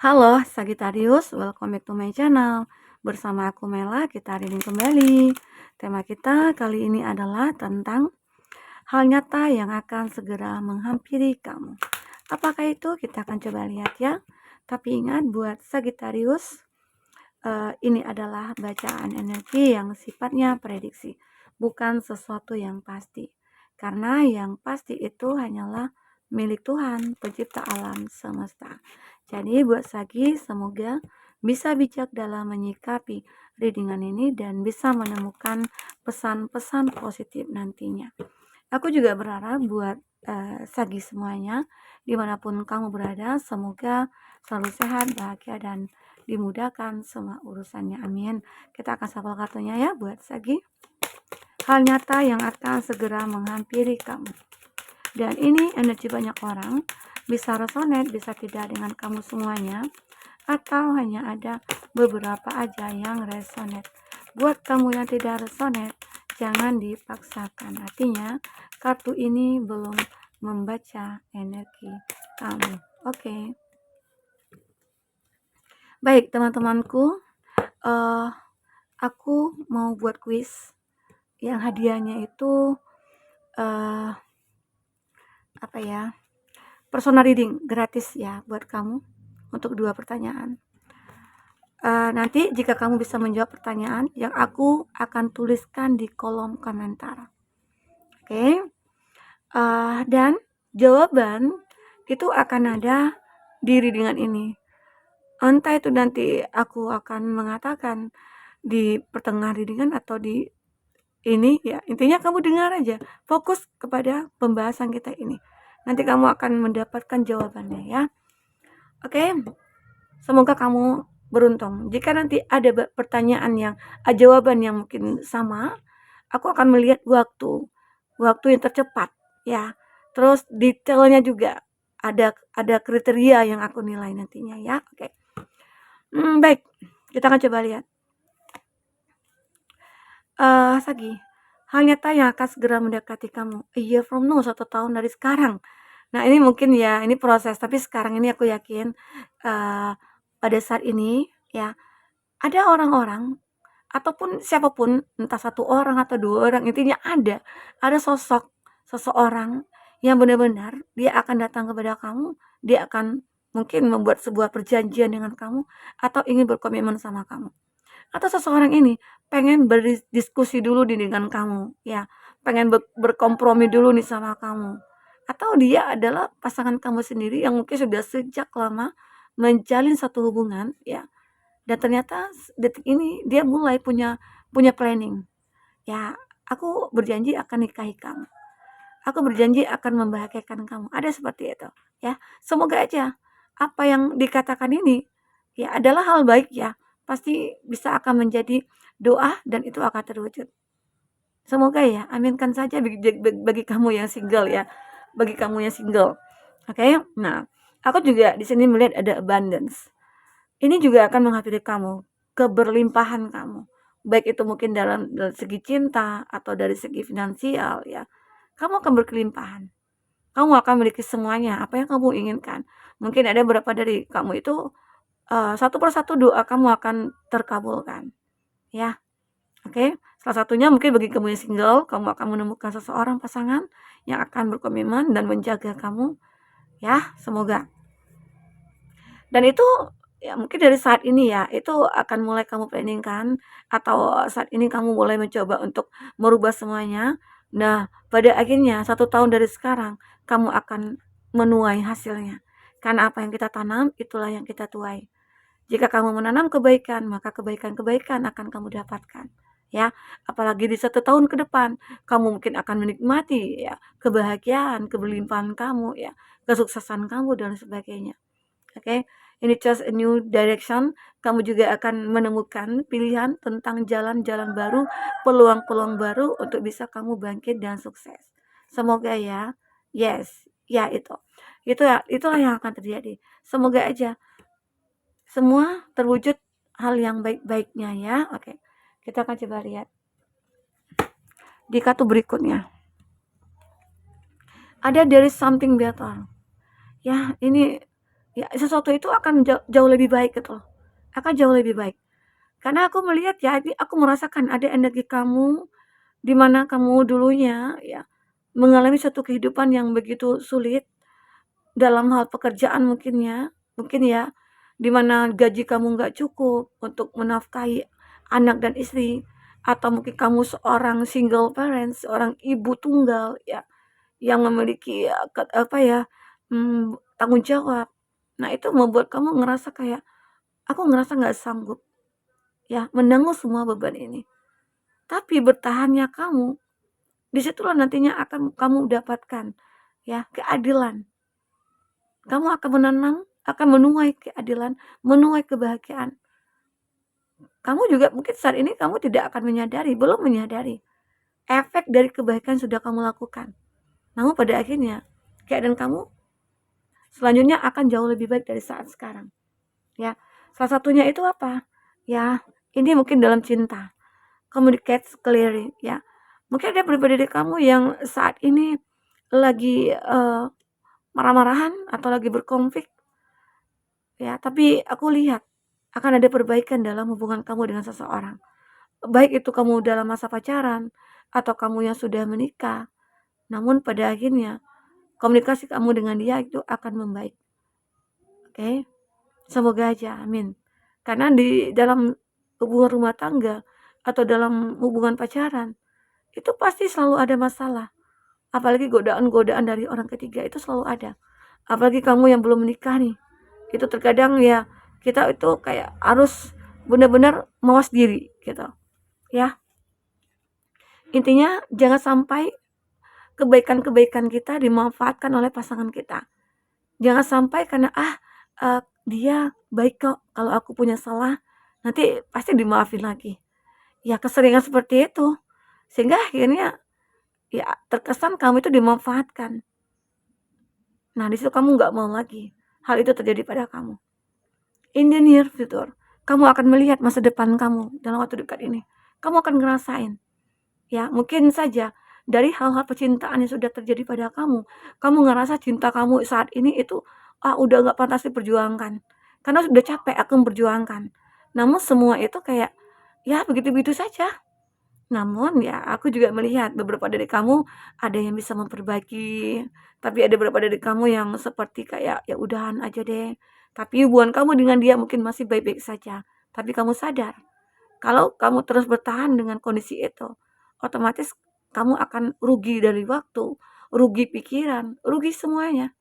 Halo Sagittarius, welcome back to my channel. Bersama aku Mela, kita reading kembali. Tema kita kali ini adalah tentang hal nyata yang akan segera menghampiri kamu. Apakah itu? Kita akan coba lihat ya. Tapi ingat buat Sagittarius, ini adalah bacaan energi yang sifatnya prediksi, bukan sesuatu yang pasti. Karena yang pasti itu hanyalah milik Tuhan, pencipta alam semesta. Jadi buat Sagi, semoga bisa bijak dalam menyikapi readingan ini dan bisa menemukan pesan-pesan positif nantinya. Aku juga berharap buat Sagi semuanya, dimanapun kamu berada, semoga selalu sehat, bahagia, dan dimudahkan semua urusannya. Amin. Kita akan shuffle kartunya ya buat Sagi. Hal nyata yang akan segera menghampiri kamu. Dan ini energi banyak orang, bisa resonate, bisa tidak dengan kamu semuanya, atau hanya ada beberapa aja yang resonate. Buat kamu yang tidak resonate, jangan dipaksakan. Artinya, kartu ini belum membaca energi kamu. Oke. Baik, teman-temanku, aku mau buat kuis yang hadiahnya itu apa ya? Personal reading gratis ya buat kamu untuk 2 pertanyaan. Nanti jika kamu bisa menjawab pertanyaan yang aku akan tuliskan di kolom komentar. Oke. Dan jawaban itu akan ada di readingan ini. Entah itu nanti aku akan mengatakan di pertengahan readingan atau di ini ya. Intinya kamu dengar aja. Fokus kepada pembahasan kita ini. Nanti kamu akan mendapatkan jawabannya ya. Oke. Semoga kamu beruntung. Jika nanti ada pertanyaan yang jawaban yang mungkin sama, aku akan melihat waktu yang tercepat ya. Terus detailnya juga ada kriteria yang aku nilai nantinya ya. Oke. Baik, kita akan coba lihat. Sagi, hal nyata yang akan segera mendekati kamu. A year from now, 1 tahun dari sekarang. Nah ini mungkin ya, ini proses. Tapi sekarang ini aku yakin pada saat ini ya, ada orang-orang ataupun siapapun, entah 1 orang atau 2 orang, intinya ada sosok seseorang yang benar-benar dia akan datang kepada kamu, dia akan mungkin membuat sebuah perjanjian dengan kamu atau ingin berkomitmen sama kamu. Atau seseorang ini pengen berdiskusi dulu dengan kamu ya, pengen berkompromi dulu nih sama kamu. Atau dia adalah pasangan kamu sendiri yang mungkin sudah sejak lama menjalin satu hubungan ya. Dan ternyata detik ini dia mulai punya planning. Ya, aku berjanji akan nikahi kamu. Aku berjanji akan membahagiakan kamu. Ada seperti itu, ya. Semoga aja apa yang dikatakan ini ya adalah hal baik ya. Pasti bisa akan menjadi doa dan itu akan terwujud. Semoga ya, aminkan saja bagi kamu yang single ya. Bagi kamu yang single. Oke. Nah, aku juga di sini melihat ada abundance. Ini juga akan menghampiri kamu, keberlimpahan kamu. Baik itu mungkin dalam segi cinta atau dari segi finansial ya. Kamu akan berkelimpahan. Kamu akan memiliki semuanya apa yang kamu inginkan. Mungkin ada beberapa dari kamu itu satu persatu doa kamu akan terkabulkan. Ya. Oke. Salah satunya mungkin bagi kamu yang single, kamu akan menemukan seseorang pasangan yang akan berkomitmen dan menjaga kamu. Ya, semoga. Dan itu ya mungkin dari saat ini ya, itu akan mulai kamu planning-kan atau saat ini kamu mulai mencoba untuk merubah semuanya. Nah, pada akhirnya 1 tahun dari sekarang kamu akan menuai hasilnya. Karena apa yang kita tanam, itulah yang kita tuai. Jika kamu menanam kebaikan, maka kebaikan-kebaikan akan kamu dapatkan. Ya, apalagi di 1 tahun ke depan, kamu mungkin akan menikmati ya kebahagiaan, keberlimpahan kamu ya, kesuksesan kamu dan sebagainya. Oke, ini just a new direction. Kamu juga akan menemukan pilihan tentang jalan-jalan baru, peluang-peluang baru untuk bisa kamu bangkit dan sukses. Semoga ya. Yes, ya itu. Itulah yang akan terjadi. Semoga aja semua terwujud hal yang baik-baiknya ya. Oke. Kita akan coba lihat di kartu berikutnya. Ada there is something better. Ya, ini ya sesuatu itu akan jauh lebih baik gitu loh, akan jauh lebih baik. Karena aku melihat ya, ini aku merasakan ada energi kamu, di mana kamu dulunya ya, mengalami suatu kehidupan yang begitu sulit, dalam hal pekerjaan mungkin ya, di mana gaji kamu nggak cukup untuk menafkahi anak dan istri, atau mungkin kamu seorang single parent, seorang ibu tunggal ya, yang memiliki, tanggung jawab. Nah, itu membuat kamu ngerasa kayak, "Aku ngerasa nggak sanggup ya menanggung semua beban ini." Tapi bertahannya kamu, disitulah nantinya akan kamu dapatkan ya keadilan. Kamu akan akan menuai keadilan, menuai kebahagiaan. Kamu juga mungkin saat ini kamu tidak akan menyadari, belum menyadari efek dari kebaikan sudah kamu lakukan. Namun pada akhirnya keadaan kamu selanjutnya akan jauh lebih baik dari saat sekarang. Ya, salah satunya itu apa? Ya, ini mungkin dalam cinta, communicate clearly. Ya, mungkin ada pribadi kamu yang saat ini lagi marah-marahan atau lagi berkonflik. Ya, tapi aku lihat akan ada perbaikan dalam hubungan kamu dengan seseorang. Baik itu kamu dalam masa pacaran atau kamu yang sudah menikah. Namun pada akhirnya komunikasi kamu dengan dia itu akan membaik. Oke? Semoga aja, amin. Karena di dalam hubungan rumah tangga atau dalam hubungan pacaran itu pasti selalu ada masalah. Apalagi godaan-godaan dari orang ketiga itu selalu ada. Apalagi kamu yang belum menikah nih. Itu terkadang ya kita itu kayak harus benar-benar mawas diri gitu. Ya, intinya jangan sampai kebaikan-kebaikan kita dimanfaatkan oleh pasangan kita. Jangan sampai karena dia baik kok, kalau aku punya salah nanti pasti dimaafin lagi. Ya keseringan seperti itu. Sehingga akhirnya ya terkesan kamu itu dimanfaatkan. Nah, di situ kamu nggak mau lagi hal itu terjadi pada kamu. In the near future, kamu akan melihat masa depan kamu dalam waktu dekat ini. Kamu akan ngerasain. Ya, mungkin saja dari hal-hal percintaan yang sudah terjadi pada kamu ngerasa cinta kamu saat ini itu, udah nggak pantas diperjuangkan. Karena sudah capek aku memperjuangkan. Namun semua itu kayak, ya begitu-begitu saja. Namun ya aku juga melihat beberapa dari kamu ada yang bisa memperbaiki, tapi ada beberapa dari kamu yang seperti kayak, "Ya udahan aja deh." Tapi hubungan kamu dengan dia mungkin masih baik-baik saja. Tapi kamu sadar, kalau kamu terus bertahan dengan kondisi itu, otomatis kamu akan rugi dari waktu, rugi pikiran, rugi semuanya.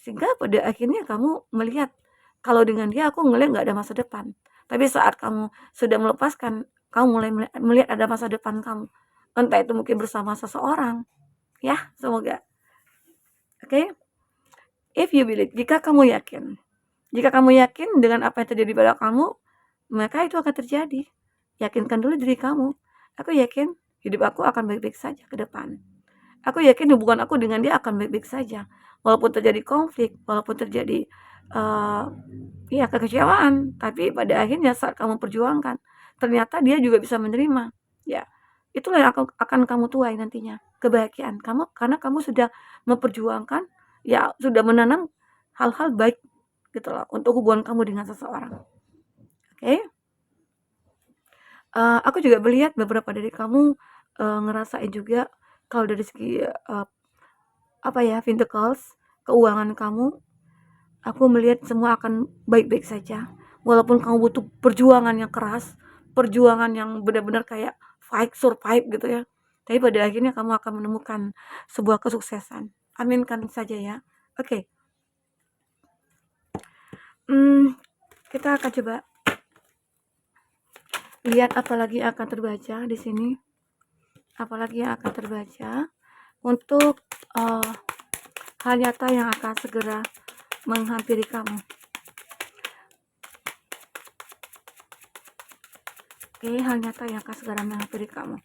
Sehingga pada akhirnya kamu melihat, kalau dengan dia aku ngelihat nggak ada masa depan. Tapi saat kamu sudah melepaskan, kamu mulai melihat ada masa depan kamu. Entah itu mungkin bersama seseorang, ya semoga. Oke, if you believe, jika kamu yakin dengan apa yang terjadi pada kamu, maka itu akan terjadi. Yakinkan dulu diri kamu. Aku yakin hidup aku akan baik-baik saja ke depan. Aku yakin hubungan aku dengan dia akan baik-baik saja. Walaupun terjadi konflik, walaupun terjadi uh, ya kekecewaan, tapi pada akhirnya saat kamu perjuangkan, ternyata dia juga bisa menerima. Ya, itulah yang akan kamu tuai nantinya, kebahagiaan kamu karena kamu sudah memperjuangkan, ya sudah menanam hal-hal baik gitu loh untuk hubungan kamu dengan seseorang. Oke? Aku juga melihat beberapa dari kamu ngerasain juga kalau dari segi Pentacles, keuangan kamu, aku melihat semua akan baik-baik saja. Walaupun kamu butuh perjuangan yang keras, perjuangan yang benar-benar kayak survive gitu ya. Tapi pada akhirnya kamu akan menemukan sebuah kesuksesan. Aminkan saja ya. Oke. Kita akan coba lihat apalagi akan terbaca di sini. Apalagi yang akan terbaca untuk hal nyata yang akan segera menghampiri kamu. Oke, hal nyata yang akan segera menghampiri kamu.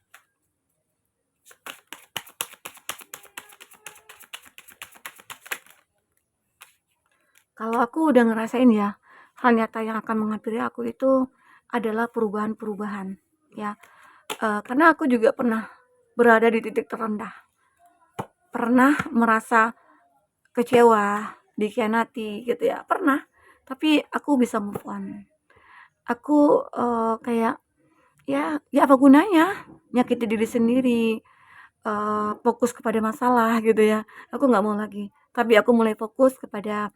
Kalau aku udah ngerasain ya, hal nyata yang akan menghampiri aku itu adalah perubahan-perubahan ya. Karena aku juga pernah berada di titik terendah. Pernah merasa kecewa dikhianati gitu ya, pernah. Tapi aku bisa move on. Aku, kayak, ya apa gunanya nyakiti diri sendiri, fokus kepada masalah gitu ya, aku nggak mau lagi. Tapi aku mulai fokus kepada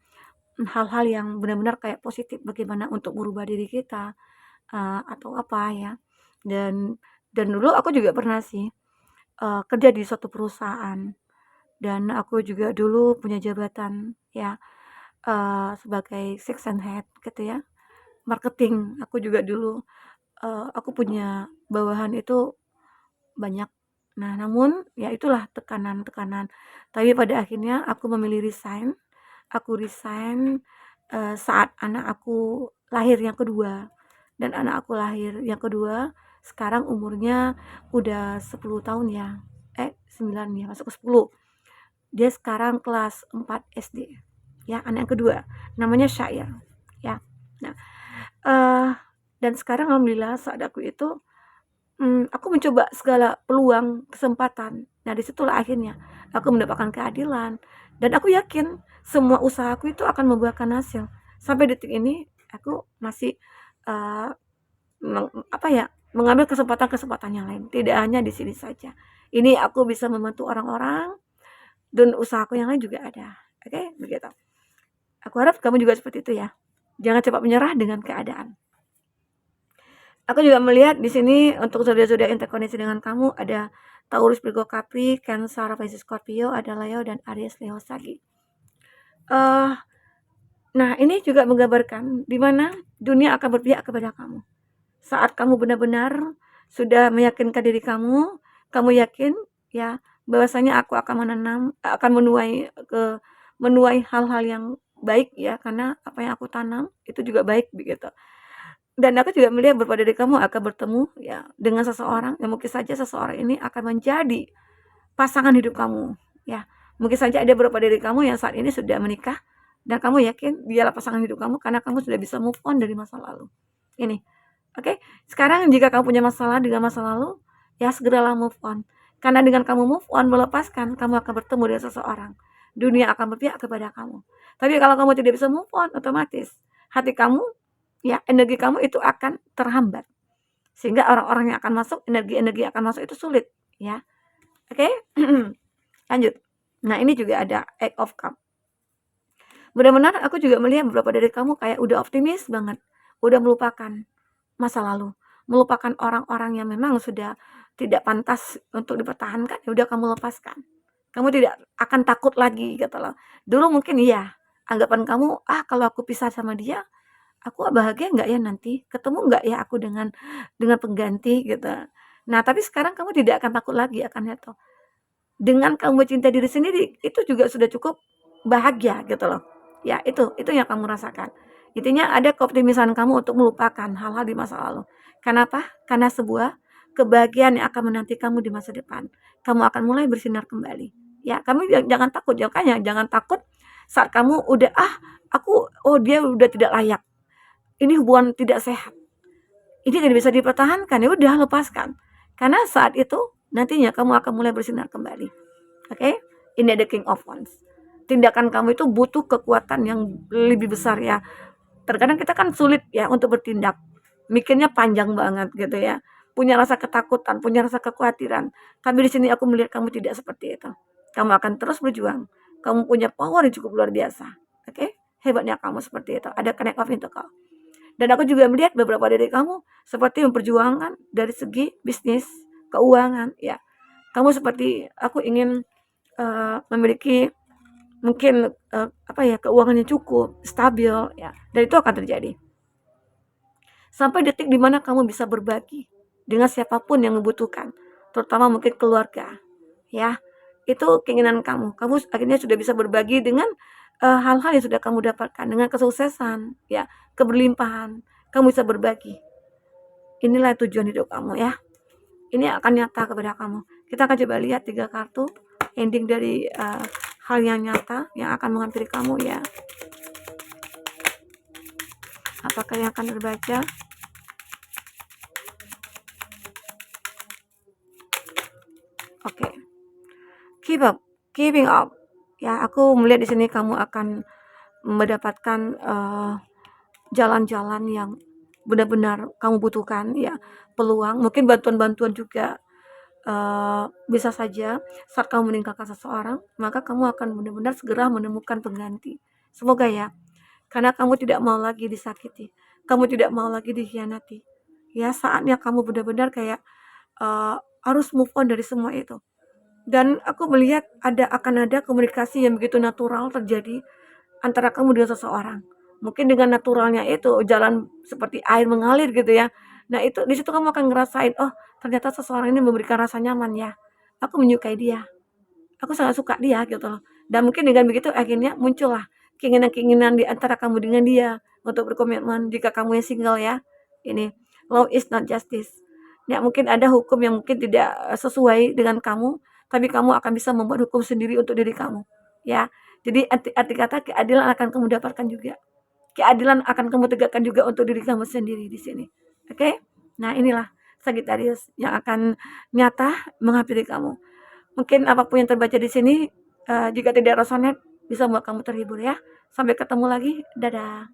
hal-hal yang benar-benar kayak positif, bagaimana untuk merubah diri kita, atau apa ya. Dan dulu aku juga pernah sih, kerja di suatu perusahaan dan aku juga dulu punya jabatan ya, sebagai section head gitu ya, marketing. Aku juga dulu, aku punya bawahan itu banyak. Nah, namun ya itulah tekanan-tekanan. Tapi pada akhirnya aku memilih resign. Aku resign, saat anak aku lahir yang kedua. Dan anak aku lahir yang kedua sekarang umurnya udah 10 tahun ya. 9 ya, masuk ke 10. Dia sekarang kelas 4 SD. Ya, anak yang kedua. Namanya Syaya. Ya. Nah, eee, dan sekarang alhamdulillah saat aku itu aku mencoba segala peluang, kesempatan. Nah, disitulah akhirnya aku mendapatkan keadilan dan aku yakin semua usahaku itu akan membuahkan hasil. Sampai detik ini aku masih, eee, apa ya, mengambil kesempatan-kesempatan yang lain, tidak hanya di sini saja. Ini aku bisa membantu orang-orang dan usahaku yang lain juga ada. Oke, begitu. Aku harap kamu juga seperti itu ya. Jangan cepat menyerah dengan keadaan. Aku juga melihat di sini untuk zodiak-zodiak interkoneksi dengan kamu ada Taurus, Virgo, Capri, Cancer, Pisces, Scorpio, ada Leo dan Aries, Leo, Sagi. Nah, ini juga menggambarkan di mana dunia akan berpihak kepada kamu. Saat kamu benar-benar sudah meyakinkan diri kamu, kamu yakin ya bahwasanya aku akan akan menuai hal-hal yang baik ya karena apa yang aku tanam itu juga baik begitu. Dan aku juga melihat beberapa dari kamu akan bertemu ya dengan seseorang yang mungkin saja seseorang ini akan menjadi pasangan hidup kamu ya. Mungkin saja ada beberapa dari kamu yang saat ini sudah menikah dan kamu yakin dialah pasangan hidup kamu karena kamu sudah bisa move on dari masa lalu. Ini. Oke. Sekarang jika kamu punya masalah dengan masa lalu, ya segeralah move on. Karena dengan kamu move on melepaskan, kamu akan bertemu dengan seseorang. Dunia akan berpihak kepada kamu. Tapi kalau kamu tidak bisa move on, otomatis hati kamu ya energi kamu itu akan terhambat sehingga orang-orang yang akan masuk energi-energi yang akan masuk itu sulit ya. Oke. Lanjut. Nah, ini juga ada Eight of Cup. Benar-benar aku juga melihat beberapa dari kamu kayak udah optimis banget, udah melupakan masa lalu, melupakan orang-orang yang memang sudah tidak pantas untuk dipertahankan, ya udah kamu lepaskan. Kamu tidak akan takut lagi gitu loh. Dulu mungkin iya, anggapan kamu, kalau aku pisah sama dia aku bahagia nggak ya nanti? Ketemu nggak ya aku dengan pengganti gitu. Nah, tapi sekarang kamu tidak akan takut lagi akan itu. Dengan kamu mencintai diri sendiri, itu juga sudah cukup bahagia gitu loh. Ya, itu yang kamu rasakan. Intinya ada keoptimisan kamu untuk melupakan hal-hal di masa lalu. Kenapa? Karena sebuah kebahagiaan yang akan menanti kamu di masa depan. Kamu akan mulai bersinar kembali. Ya, kamu jangan takut, jangan takut saat kamu udah dia udah tidak layak, ini hubungan tidak sehat, ini tidak bisa dipertahankan, ya udah lepaskan. Karena saat itu nantinya kamu akan mulai bersinar kembali. Oke? Ini ada King of Wands. Tindakan kamu itu butuh kekuatan yang lebih besar ya. Terkadang kita kan sulit ya untuk bertindak. Mikirnya panjang banget gitu ya. Punya rasa ketakutan, punya rasa kekhawatiran. Tapi di sini aku melihat kamu tidak seperti itu. Kamu akan terus berjuang. Kamu punya power yang cukup luar biasa. Oke? Hebatnya kamu seperti itu. Ada Connect of Pentacle. Dan aku juga melihat beberapa dari kamu seperti memperjuangkan dari segi bisnis, keuangan, ya. Kamu seperti aku ingin memiliki mungkin keuangan yang cukup, stabil, ya. Dan itu akan terjadi. Sampai detik di mana kamu bisa berbagi dengan siapapun yang membutuhkan, terutama mungkin keluarga, ya. Itu keinginan kamu. Kamu akhirnya sudah bisa berbagi dengan hal-hal yang sudah kamu dapatkan dengan kesuksesan, ya, keberlimpahan. Kamu bisa berbagi. Inilah tujuan hidup kamu ya. Ini akan nyata kepada kamu. Kita akan coba lihat 3 kartu ending dari hal yang nyata yang akan menghampiri kamu ya. Apakah yang akan terbaca? Oke. Keep up, keeping up. Ya, aku melihat di sini kamu akan mendapatkan jalan-jalan yang benar-benar kamu butuhkan ya, peluang, mungkin bantuan-bantuan juga bisa saja saat kamu meninggalkan seseorang, maka kamu akan benar-benar segera menemukan pengganti. Semoga ya, karena kamu tidak mau lagi disakiti, kamu tidak mau lagi dikhianati. Ya, saatnya kamu benar-benar kayak harus move on dari semua itu. Dan aku melihat akan ada komunikasi yang begitu natural terjadi antara kamu dengan seseorang. Mungkin dengan naturalnya itu jalan seperti air mengalir gitu ya. Nah, itu di situ kamu akan ngerasain, oh, ternyata seseorang ini memberikan rasa nyaman ya. Aku menyukai dia. Aku sangat suka dia gitu loh. Dan mungkin dengan begitu akhirnya muncullah keinginan-keinginan di antara kamu dengan dia untuk berkomitmen jika kamu yang single ya. Ini love is not justice. Ya, mungkin ada hukum yang mungkin tidak sesuai dengan kamu, tapi kamu akan bisa membuat hukum sendiri untuk diri kamu. Ya. Jadi arti kata keadilan akan kamu dapatkan juga. Keadilan akan kamu tegakkan juga untuk diri kamu sendiri di sini. Oke? Nah, inilah Sagittarius yang akan nyata menghampiri kamu. Mungkin apapun yang terbaca di sini, jika tidak resonate bisa membuat kamu terhibur ya. Sampai ketemu lagi, dadah.